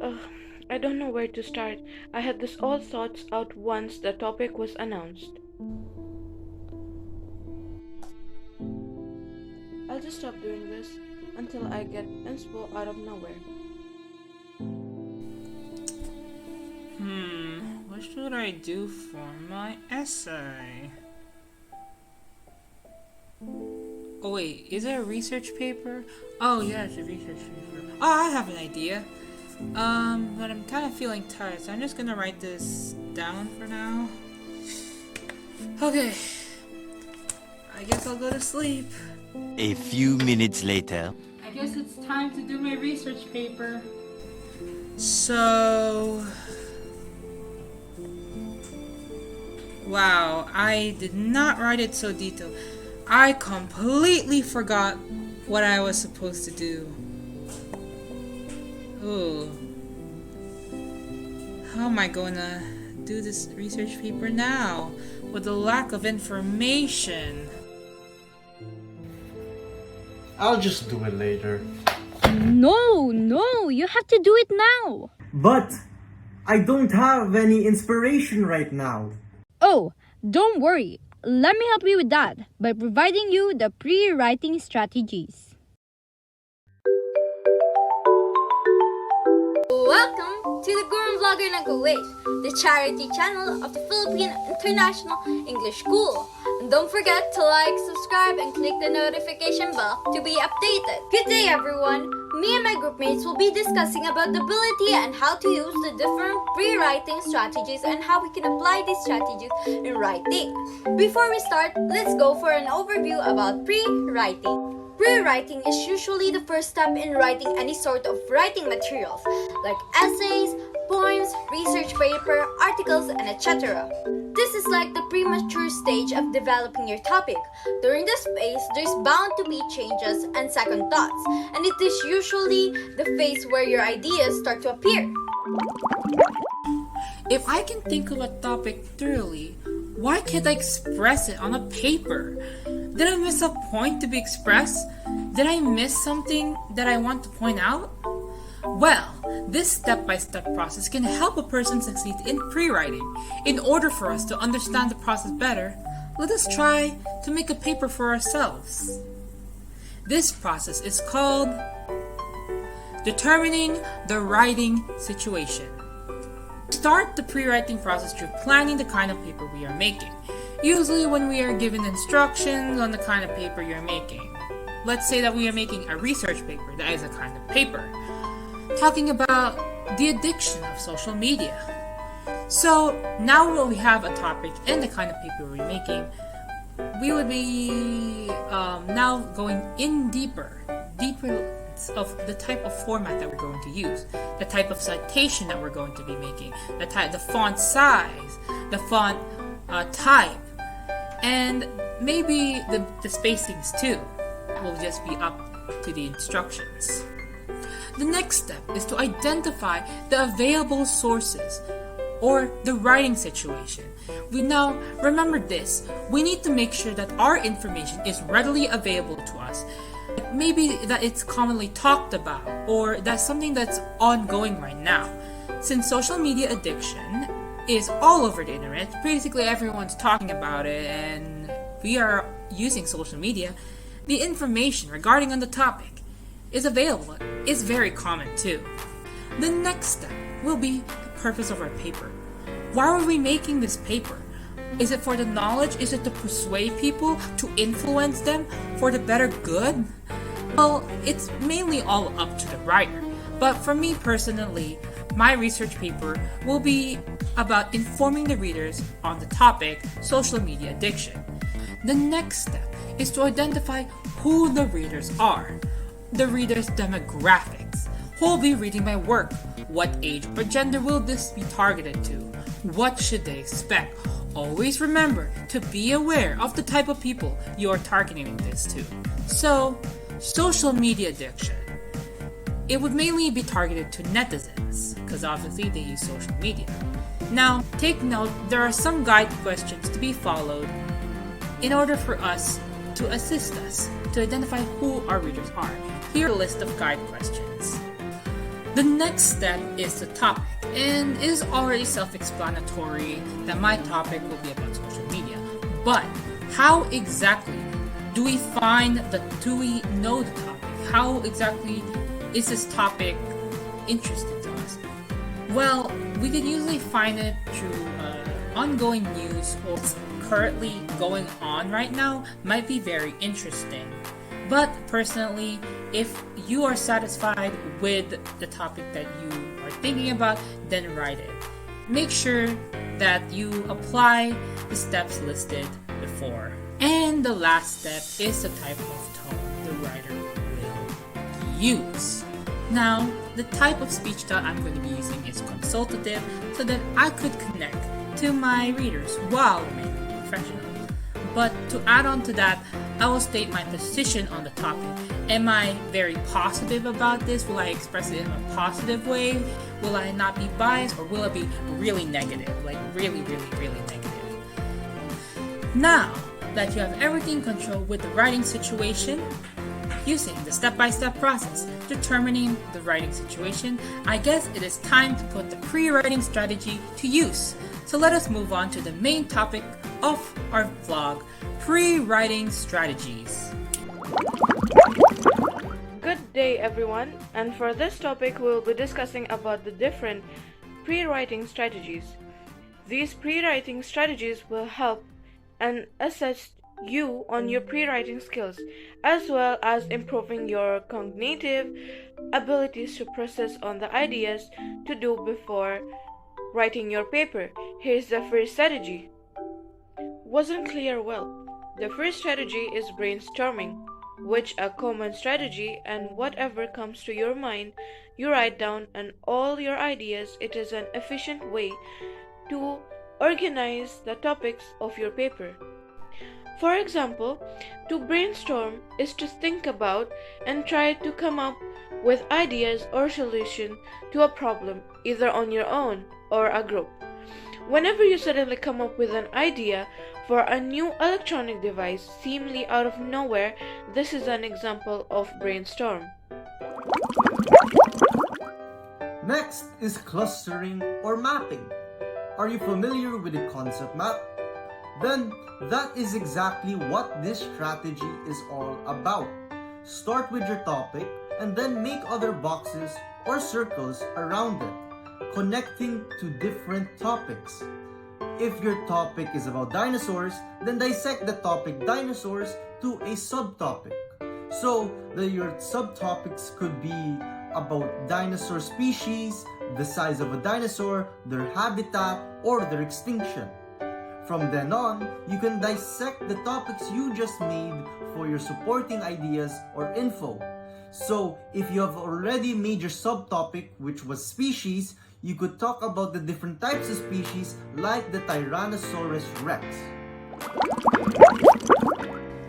Ugh, I don't know where to start. I had this all thoughts out once the topic was announced. I'll just stop doing this until I get inspo out of nowhere. What should I do for my essay? Oh wait, is it a research paper? Oh yeah, it's a research paper. Oh, I have an idea. But I'm kind of feeling tired, so I'm just gonna write this down for now. Okay, I guess I'll go to sleep. A few minutes later. I guess it's time to do my research paper. So... Wow, I did not write it so detailed. I completely forgot what I was supposed to do. Ooh. How am I gonna do this research paper now with the lack of information? I'll just do it later. No, you have to do it now. But I don't have any inspiration right now. Oh, don't worry. Let me help you with that by providing you the pre-writing strategies. Welcome to the Gurun Vlogger ng Kuwait, the charity channel of the Philippine International English School. And don't forget to like, subscribe, and click the notification bell to be updated. Good day, everyone! Me and my groupmates will be discussing about the ability and how to use the different pre-writing strategies and how we can apply these strategies in writing. Before we start, let's go for an overview about pre-writing. Pre-writing is usually the first step in writing any sort of writing materials, like essays, poems, research paper, articles, and etc. This is like the premature stage of developing your topic. During this phase, there's bound to be changes and second thoughts, and it is usually the phase where your ideas start to appear. If I can think of a topic thoroughly, why can't I express it on a paper? Did I miss a point to be expressed? Did I miss something that I want to point out? Well, this step-by-step process can help a person succeed in pre-writing. In order for us to understand the process better, let us try to make a paper for ourselves. This process is called determining the writing situation. Start the pre-writing process through planning the kind of paper we are making. Usually when we are given instructions on the kind of paper you're making. Let's say that we are making a research paper, that is a kind of paper. Talking about the addiction of social media. So now that we have a topic and the kind of paper we're making, we would be now going in deeper of the type of format that we're going to use, the type of citation that we're going to be making, the font size, the font type, and maybe the spacings too. That will just be up to the instructions. The next step is to identify the available sources or the writing situation. We now remember this. We need to make sure that our information is readily available to us. Maybe that it's commonly talked about or that's something that's ongoing right now. Since social media addiction is all over the internet, basically everyone's talking about it and we are using social media, the information regarding on the topic is available. It's very common too. The next step will be the purpose of our paper. Why are we making this paper? Is it for the knowledge? Is it to persuade people, to influence them for the better good? Well, it's mainly all up to the writer. But for me personally, my research paper will be about informing the readers on the topic social media addiction. The next step is to identify who the readers are, the readers' demographics. Who will be reading my work? What age or gender will this be targeted to? What should they expect? Always remember to be aware of the type of people you are targeting this to. So, social media addiction. It would mainly be targeted to netizens, because obviously they use social media. Now, take note, there are some guide questions to be followed in order for us to assist us to identify who our readers are. Here are a list of guide questions. The next step is the topic, and it is already self-explanatory that my topic will be about social media. But how exactly do we know the topic? How exactly is this topic interesting to us? Well, we can usually find it through ongoing news or what's currently going on right now might be very interesting. But personally, if you are satisfied with the topic that you are thinking about, then write it. Make sure that you apply the steps listed before. And the last step is the type of tone the writer will use. Now, the type of speech that I'm going to be using is consultative so that I could connect to my readers while remaining professional. But to add on to that, I will state my position on the topic. Am I very positive about this? Will I express it in a positive way? Will I not be biased, or will it be really negative? Like really negative. Now that you have everything controlled with the writing situation, using the step-by-step process, determining the writing situation, I guess it is time to put the pre-writing strategy to use. So let us move on to the main topic of our vlog, pre-writing strategies. Good day everyone, and for this topic we'll be discussing about the different pre-writing strategies. These pre-writing strategies will help and assist you on your pre-writing skills, as well as improving your cognitive abilities to process on the ideas to do before writing your paper. Here's the first strategy. Wasn't clear well. The first strategy is brainstorming, which a common strategy, and whatever comes to your mind, you write down and all your ideas. It is an efficient way to organize the topics of your paper. For example, to brainstorm is to think about and try to come up with ideas or solution to a problem, either on your own or a group. Whenever you suddenly come up with an idea for a new electronic device seemingly out of nowhere, this is an example of brainstorm. Next is clustering or mapping. Are you familiar with the concept map? Then that is exactly what this strategy is all about. Start with your topic and then make other boxes or circles around it, connecting to different topics. If your topic is about dinosaurs, then dissect the topic dinosaurs to a subtopic. So your subtopics could be about dinosaur species, the size of a dinosaur, their habitat, or their extinction. From then on, you can dissect the topics you just made for your supporting ideas or info. So if you have already made your subtopic, which was species, you could talk about the different types of species like the Tyrannosaurus Rex.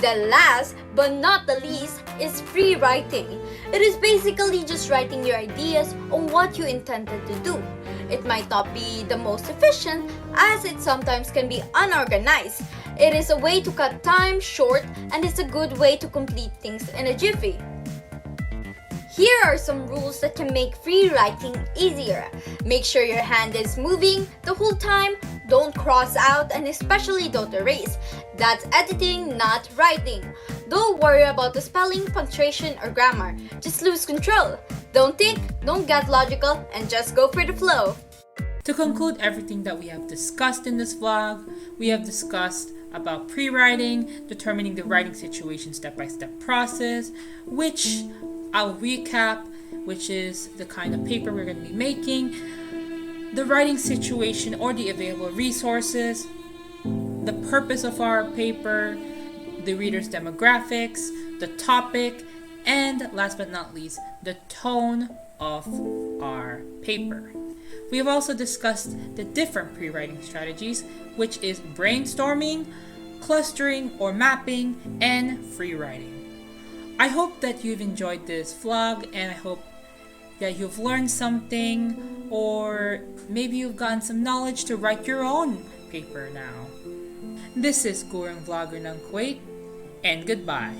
The last but not the least is free writing. It is basically just writing your ideas on what you intended to do. It might not be the most efficient, as it sometimes can be unorganized. It is a way to cut time short, and it's a good way to complete things in a jiffy. Here are some rules that can make free writing easier. Make sure your hand is moving the whole time, don't cross out, and especially don't erase. That's editing, not writing. Don't worry about the spelling, punctuation, or grammar. Just lose control. Don't think, don't get logical, and just go for the flow. To conclude everything that we have discussed in this vlog, we have discussed about pre-writing, determining the writing situation step-by-step process, which I'll recap, which is the kind of paper we're going to be making, the writing situation or the available resources, the purpose of our paper, the reader's demographics, the topic, and last but not least, the tone of our paper. We have also discussed the different pre-writing strategies, which is brainstorming, clustering or mapping, and free writing. I hope that you've enjoyed this vlog, and I hope that you've learned something, or maybe you've gotten some knowledge to write your own paper now. This is Gurung Vlogger ng Kuwait, and goodbye.